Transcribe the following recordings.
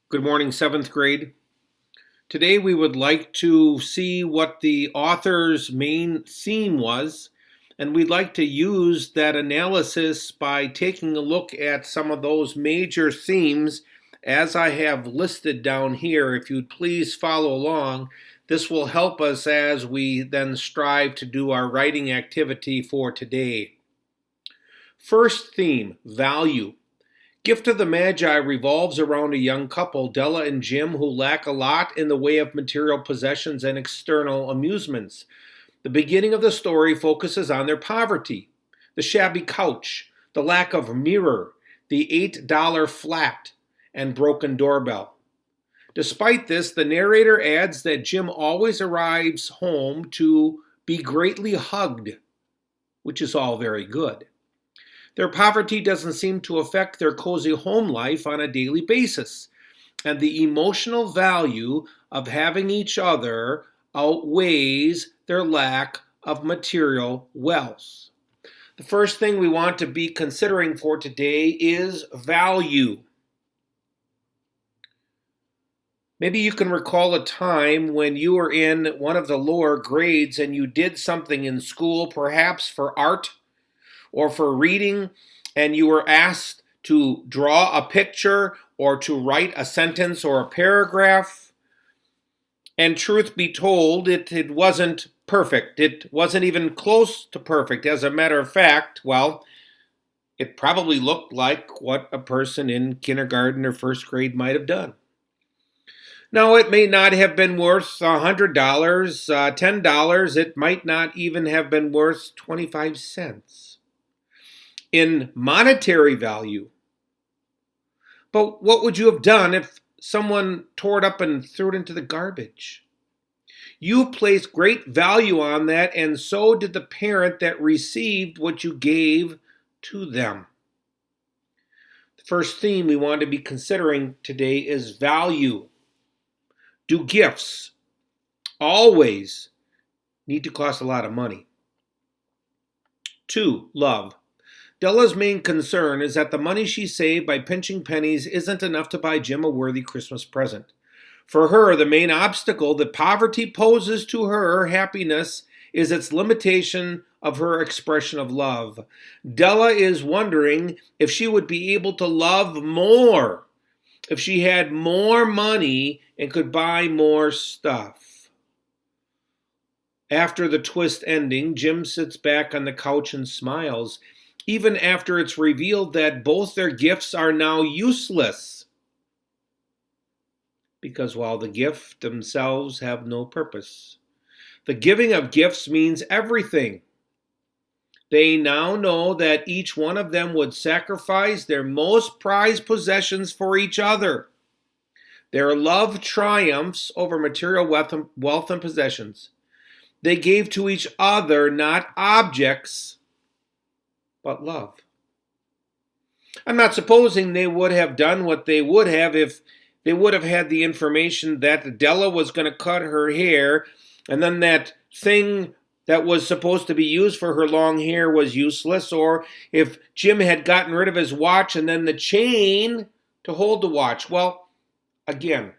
Good morning, seventh grade. Today we would like to see what the author's main theme was, and we'd like to use that analysis by taking a look at some of those major themes as I have listed down here. If you'd please follow along, this will help us as we then strive to do our writing activity for today. First theme, value. Gift of the Magi revolves around a young couple, Della and Jim, who lack a lot in the way of material possessions and external amusements. The beginning of the story focuses on their poverty, the shabby couch, the lack of mirror, the $8 flat, and broken doorbell. Despite this, the narrator adds that Jim always arrives home to be greatly hugged, which is all very good. Their poverty doesn't seem to affect their cozy home life on a daily basis, and the emotional value of having each other outweighs their lack of material wealth. The first thing we want to be considering for today is value. Maybe you can recall a time when you were in one of the lower grades and you did something in school, perhaps for art or for reading, and you were asked to draw a picture or to write a sentence or a paragraph. And truth be told, it wasn't perfect. It wasn't even close to perfect. As a matter of fact, well, it probably looked like what a person in kindergarten or first grade might have done. Now, it may not have been worth $100, $10. It might not even have been worth 25 cents in monetary value. But what would you have done if someone tore it up and threw it into the garbage? You placed great value on that, and so did the parent that received what you gave to them. The first theme we want to be considering today is value. Do gifts always need to cost a lot of money? 2, love. Della's main concern is that the money she saved by pinching pennies isn't enough to buy Jim a worthy Christmas present. For her, the main obstacle that poverty poses to her happiness is its limitation of her expression of love. Della is wondering if she would be able to love more if she had more money and could buy more stuff. After the twist ending, Jim sits back on the couch and smiles, even after it's revealed that both their gifts are now useless, because while the gift themselves have no purpose. The giving of gifts means everything. They now know that each one of them would sacrifice their most prized possessions for each other. Their love triumphs over material wealth and possessions. They gave to each other not objects, but love. I'm not supposing they would have done what they would have if they would have had the information that Della was going to cut her hair, and then that thing that was supposed to be used for her long hair was useless, or if Jim had gotten rid of his watch and then the chain to hold the watch. Well, again,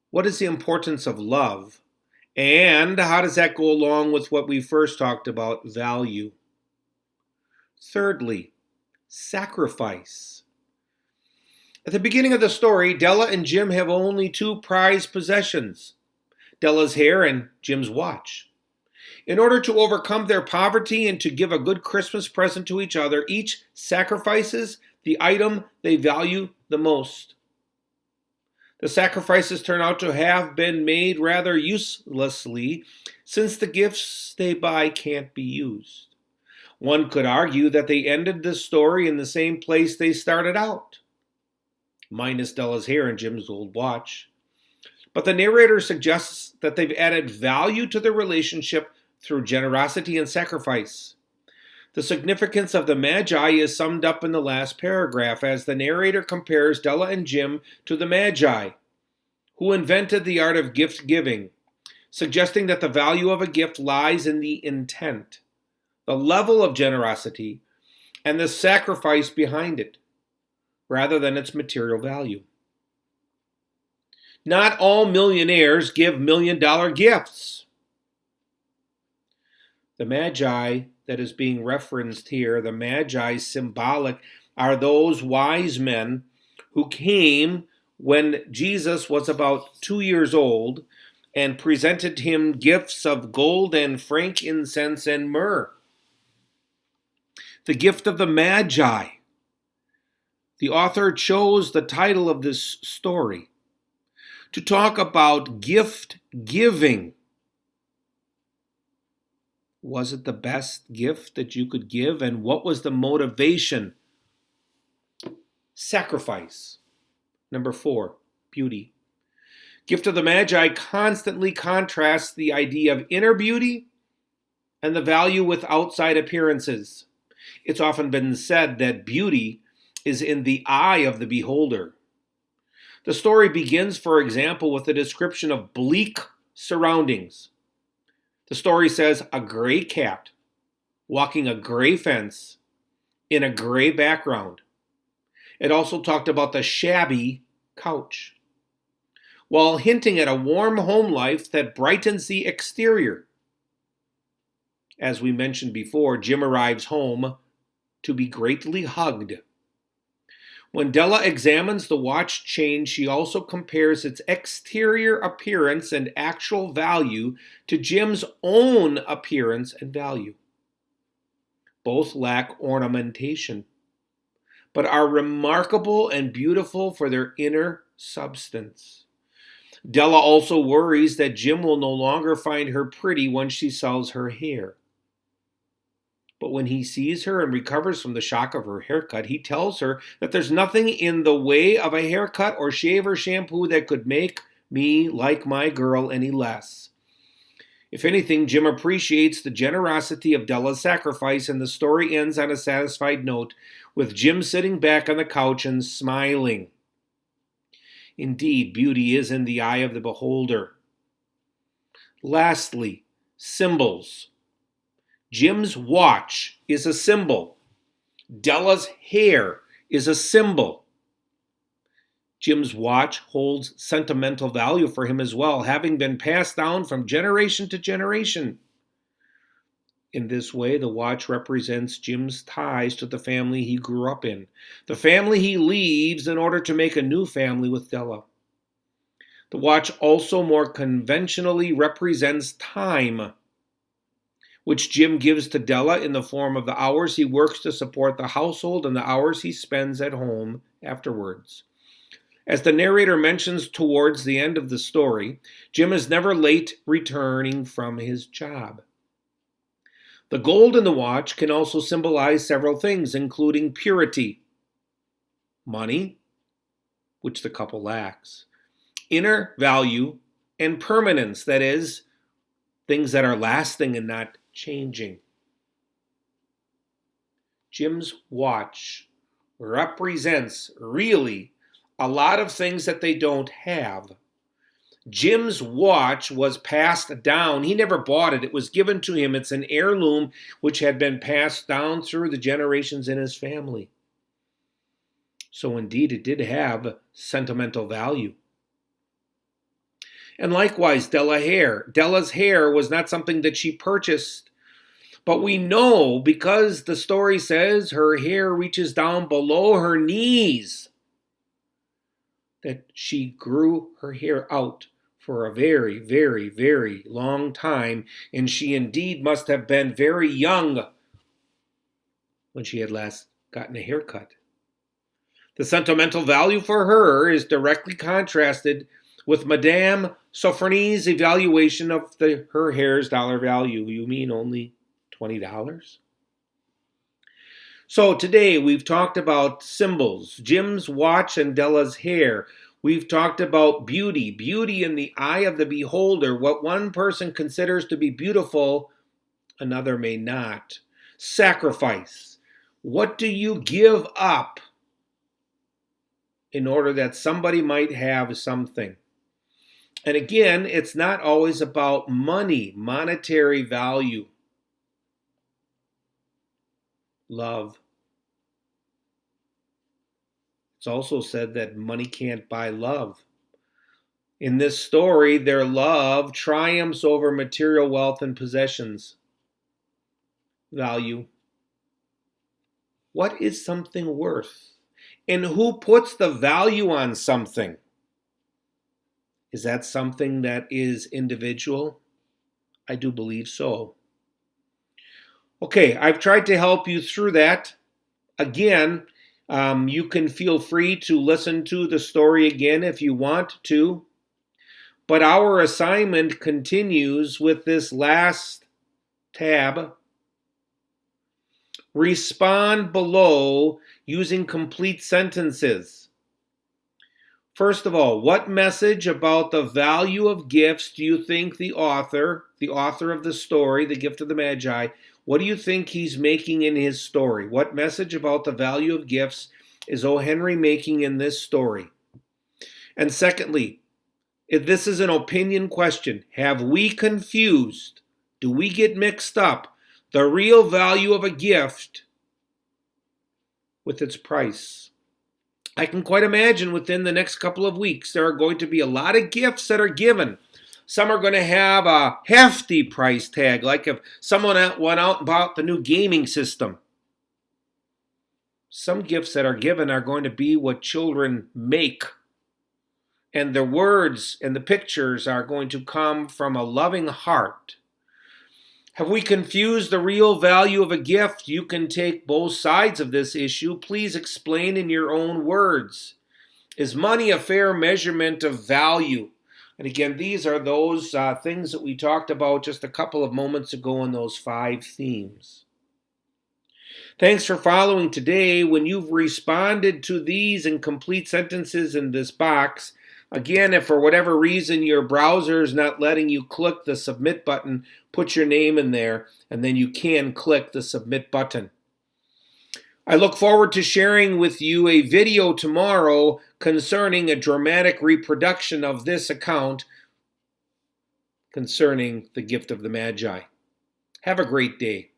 what is the importance of love? And how does that go along with what we first talked about, value? Thirdly, sacrifice. At the beginning of the story, Della and Jim have only 2 prized possessions, Della's hair and Jim's watch. In order to overcome their poverty and to give a good Christmas present to each other, each sacrifices the item they value the most. The sacrifices turn out to have been made rather uselessly, since the gifts they buy can't be used. One could argue that they ended this story in the same place they started out, minus Della's hair and Jim's old watch. But the narrator suggests that they've added value to their relationship through generosity and sacrifice. The significance of the Magi is summed up in the last paragraph as the narrator compares Della and Jim to the Magi, who invented the art of gift giving, suggesting that the value of a gift lies in the intent, the level of generosity, and the sacrifice behind it. rather than its material value. Not all millionaires give million-dollar gifts. The magi that is being referenced here, the magi symbolic, are those wise men who came when Jesus was about 2 years old and presented him gifts of gold and frankincense and myrrh. The gift of the magi. The author chose the title of this story to talk about gift giving. Was it the best gift that you could give? And what was the motivation? Sacrifice. Number 4, beauty. Gift of the Magi constantly contrasts the idea of inner beauty and the value with outside appearances. It's often been said that beauty is in the eye of the beholder. The story begins, for example, with a description of bleak surroundings. The story says a gray cat walking a gray fence in a gray background. It also talked about the shabby couch, while hinting at a warm home life that brightens the exterior. As we mentioned before, Jim arrives home to be greatly hugged. When Della examines the watch chain, she also compares its exterior appearance and actual value to Jim's own appearance and value. Both lack ornamentation, but are remarkable and beautiful for their inner substance. Della also worries that Jim will no longer find her pretty when she sells her hair. But when he sees her and recovers from the shock of her haircut, he tells her that there's nothing in the way of a haircut or shave or shampoo that could make me like my girl any less. If anything, Jim appreciates the generosity of Della's sacrifice, and the story ends on a satisfied note, with Jim sitting back on the couch and smiling. Indeed, beauty is in the eye of the beholder. Lastly, symbols. Jim's watch is a symbol. Della's hair is a symbol. Jim's watch holds sentimental value for him as well, having been passed down from generation to generation. In this way, the watch represents Jim's ties to the family he grew up in, the family he leaves in order to make a new family with Della. The watch also more conventionally represents time, which Jim gives to Della in the form of the hours he works to support the household and the hours he spends at home afterwards. As the narrator mentions towards the end of the story, Jim is never late returning from his job. The gold in the watch can also symbolize several things, including purity, money, which the couple lacks, inner value, and permanence, that is, things that are lasting and not changing. Jim's watch represents really a lot of things that they don't have. Jim's watch was passed down. He never bought it. It was given to him. It's an heirloom which had been passed down through the generations in his family. So indeed, it did have sentimental value. And likewise, Della's hair was not something that she purchased. But we know, because the story says her hair reaches down below her knees, that she grew her hair out for a very, very, very long time, and she indeed must have been very young when she had last gotten a haircut. The sentimental value for her is directly contrasted with Madame Sofronie's evaluation of her hair's dollar value. You mean only $20? So today we've talked about symbols, Jim's watch and Della's hair. We've talked about beauty in the eye of the beholder. What one person considers to be beautiful, another may not. Sacrifice. What do you give up in order that somebody might have something? And again, it's not always about money, monetary value. Love. It's also said that money can't buy love. In this story, their love triumphs over material wealth and possessions. Value. What is something worth? And who puts the value on something? Is that something that is individual? I do believe so. Okay, I've tried to help you through that. Again, you can feel free to listen to the story again if you want to. But our assignment continues with this last tab. Respond below using complete sentences. First of all, what message about the value of gifts do you think the author of the story, The Gift of the Magi, what do you think he's making in his story? What message about the value of gifts is O. Henry making in this story? And secondly, if this is an opinion question, have we confused, do we get mixed up the real value of a gift with its price? I can quite imagine within the next couple of weeks there are going to be a lot of gifts that are given. Some are going to have a hefty price tag, like if someone went out and bought the new gaming system. Some gifts that are given are going to be what children make. And the words and the pictures are going to come from a loving heart. Have we confused the real value of a gift? You can take both sides of this issue. Please explain in your own words. Is money a fair measurement of value? And again, these are those things that we talked about just a couple of moments ago in those 5 themes. Thanks for following today. When you've responded to these in complete sentences in this box, again, if for whatever reason your browser is not letting you click the submit button, put your name in there, and then you can click the submit button. I look forward to sharing with you a video tomorrow concerning a dramatic reproduction of this account concerning the gift of the Magi. Have a great day.